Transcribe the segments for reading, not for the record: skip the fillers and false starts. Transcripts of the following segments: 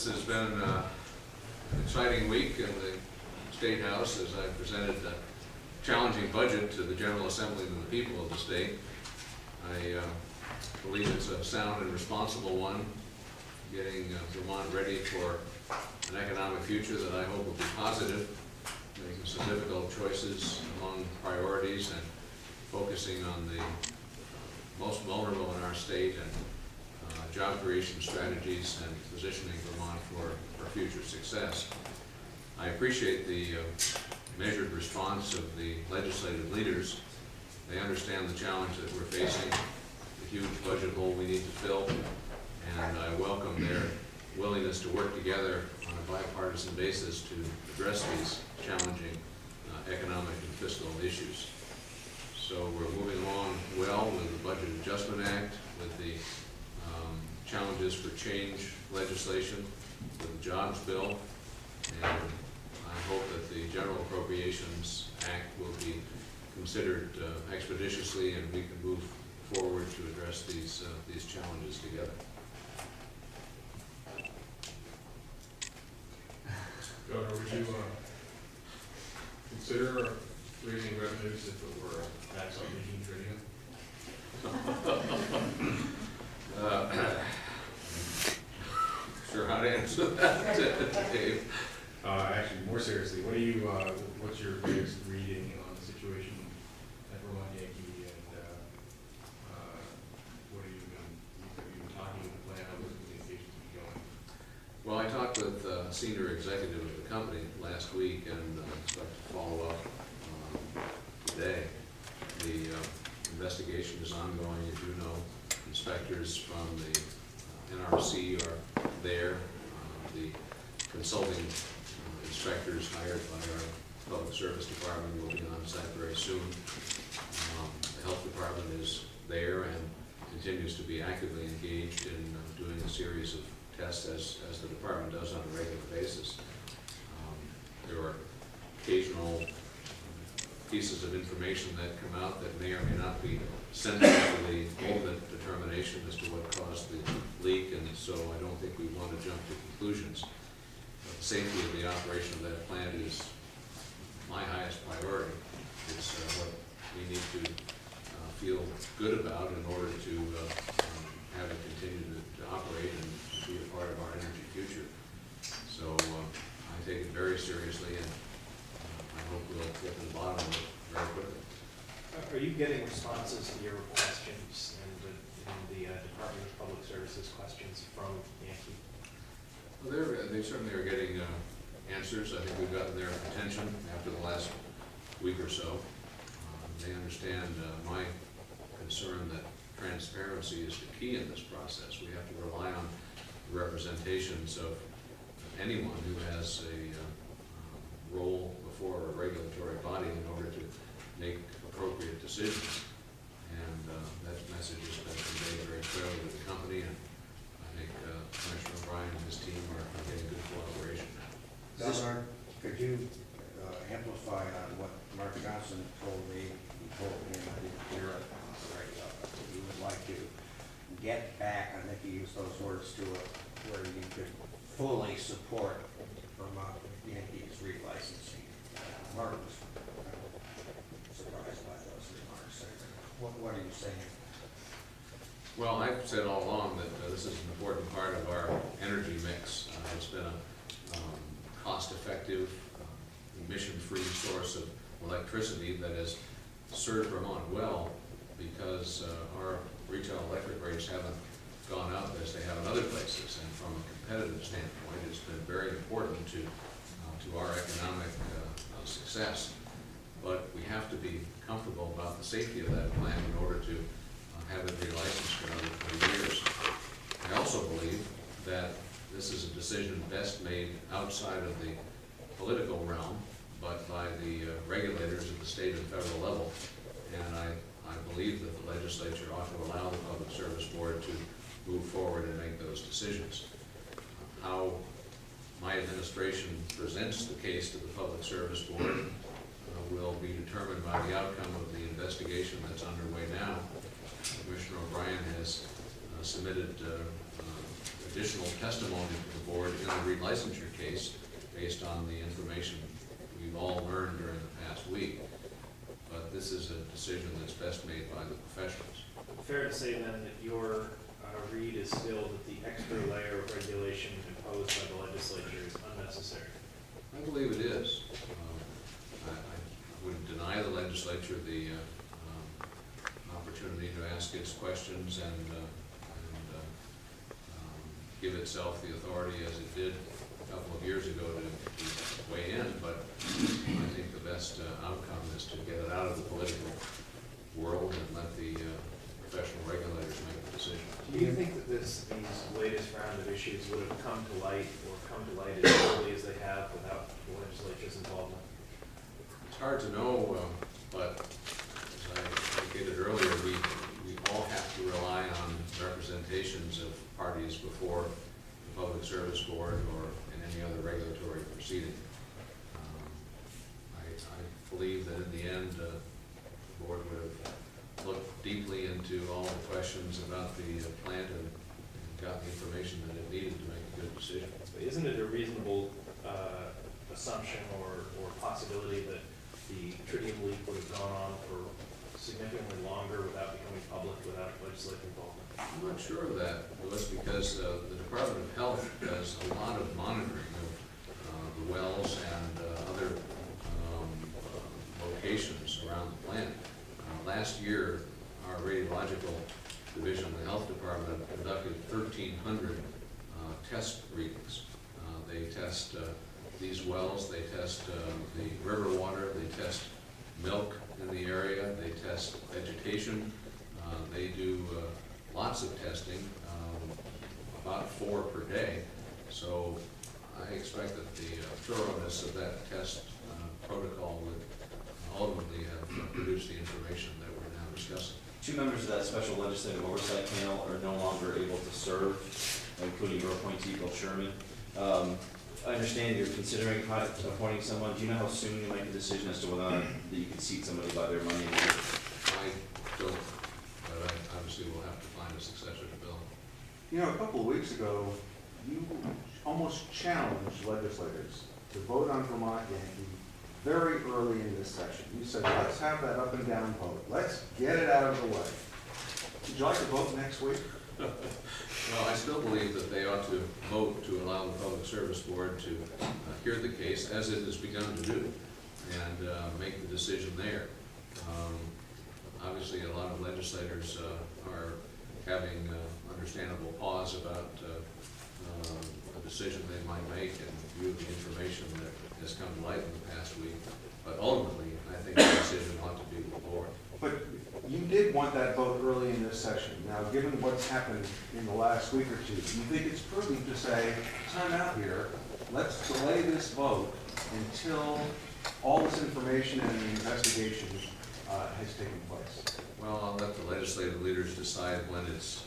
This has been an exciting week in the State House as I presented a challenging budget to the General Assembly and the people of the state. I believe it's a sound and responsible one, getting Vermont ready for an economic future that I hope will be positive, making some difficult choices among priorities and focusing on the most vulnerable in our state and job creation strategies and positioning Vermont for future success. I appreciate the measured response of the legislative leaders. They understand the challenge that we're facing, the huge budget hole we need to fill, and I welcome their willingness to work together on a bipartisan basis to address these challenging economic and fiscal issues. So we're moving along well with the Budget Adjustment Act, with the challenges for change legislation, with the Jobs Bill, and I hope that the General Appropriations Act will be considered expeditiously and we can move forward to address these challenges together. Governor, would you consider raising revenues if it were a tax on making trivia? Sure how to answer that, Dave. Actually, more seriously, what do you? What's your latest reading on the situation at Vermont Yankee, and what have you been talking to the plan? How the communications been going? Well, I talked with a senior executive of the company last week and expect to follow up today. The investigation is ongoing, as you know. Inspectors from the NRC are there. The consulting inspectors hired by our Public Service Department will be on site very soon. The Health Department is there and continues to be actively engaged in doing a series of tests as the department does on a regular basis. There are occasional pieces of information that come out that may or may not be central to the ultimate determination as to what caused the leak, and so I don't think we want to jump to conclusions. The safety of the operation of that plant is my highest priority. It's what we need to feel good about in order to have it continue to operate and be a part of our energy future. So I take it very seriously, and I hope we'll get to the bottom of it very quickly. Are you getting responses to your questions and the Department of Public Services questions from Yankee? Well, they certainly are getting answers. I think we've gotten their attention after the last week or so. They understand my concern that transparency is the key in this process. We have to rely on the representations of anyone who has a role before a regulatory body in order to make appropriate decisions. And that message has been conveyed very clearly to the company, and I think Commissioner O'Brien and his team are getting good cooperation now. Governor, could you amplify on what Mark Johnson told me? He told me, and I didn't hear it right, that you would like to get back, I think he used those words, to it, where you could fully support Vermont Yankees relicensing. Mark was surprised by those remarks. What are you saying? Well, I've said all along that this is an important part of our energy mix. It's been a cost-effective, emission-free source of electricity that has served Vermont well because our retail electric rates haven't gone up as they have in other places. And from a competitive standpoint, it's been very important to our economic success. But we have to be comfortable about the safety of that plant in order to have it relicensed for another 20 years. I also believe that this is a decision best made outside of the political realm, but by the regulators at the state and federal level. And I believe that the legislature ought to allow the Public Service Board to move forward and make those decisions. How my administration presents the case to the Public Service Board will be determined by the outcome of the investigation that's underway now. Commissioner O'Brien has submitted additional testimony to the board in the relicensure case based on the information we've all learned during the past week. But this is a decision that's best made by the professionals. Fair to say then that your read is still that the extra layer of regulation imposed by the legislature is unnecessary? I believe it is. I wouldn't deny the legislature the opportunity to ask its questions and give itself the authority as it did a couple of years ago to weigh in, but I think the best outcome is to get it out of the political world and let the professional regulators make the decision. Do you think that these latest round of issues would have come to light as early as they have without the legislature's involvement? It's hard to know, but as I indicated earlier, we all have to rely on representations of parties before the Public Service Board or in any other regulatory proceeding. I believe that in the end, the board would have looked deeply into all the questions about the plant and got the information that it needed to make a good decision. Isn't it a reasonable assumption or possibility that the tritium leak would have gone on for significantly longer without becoming public, without legislative involvement? I'm not sure of that, Louis, because the Department of Health does a lot of monitoring of the wells and other locations around the plant. Last year, our radiological division of the health department conducted 1,300 test readings. They test these wells, they test the river water, they test milk in the area, they test vegetation, they do lots of testing, about 4 per day. So I expect that the thoroughness of that test protocol would ultimately have produced the information that we're now discussing. 2 members of that special legislative oversight panel are no longer able to serve, including your appointee, Bill Sherman. I understand you're considering appointing someone. Do you know how soon you make a decision as to whether or not that you can seat somebody by their money? I don't, but I obviously will have to find a successor to Bill. You know, a couple of weeks ago, you almost challenged legislators to vote on Vermont Yankee very early in this session. You said, let's have that up and down vote. Let's get it out of the way. Would you like to vote next week? Well, I still believe that they ought to vote to allow the Public Service Board to hear the case, as it has begun to do, and make the decision there. Obviously, a lot of legislators are having understandable pause about a decision they might make in view of the information that has come to light in the past week. But ultimately, I think the decision ought to be with the board. But you did want that vote early in this session. Now, given what's happened in the last week or two, do you think it's prudent to say, time out here, let's delay this vote until all this information and the investigation has taken place? Well, I'll let the legislative leaders decide when it's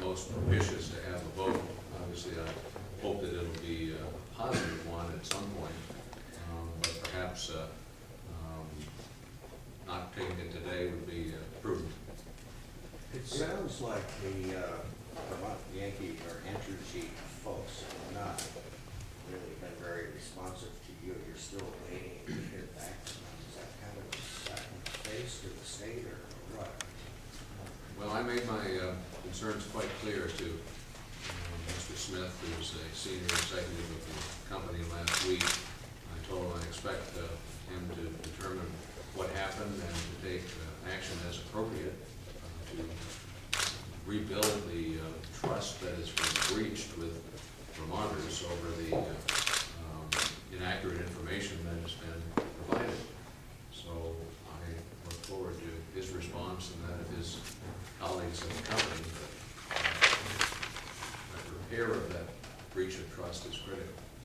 most propitious to have a vote. Obviously, I hope that it'll be a positive one at some point, but perhaps not taking it today would be prudent. It sounds like the Vermont Yankee or Entergy folks have not really been very responsive to you. You're still waiting to hear back from them. Is that kind of a second phase to the state or what? Well, I made my concerns quite clear to Mr. Smith, who's a senior executive of the company last week. I told him I expect him to determine what happened and to take action as appropriate to rebuild the trust that has been breached with Vermonters over the inaccurate information that has been provided. So I look forward to his response and that of his colleagues in the company. But the repair of that breach of trust is critical.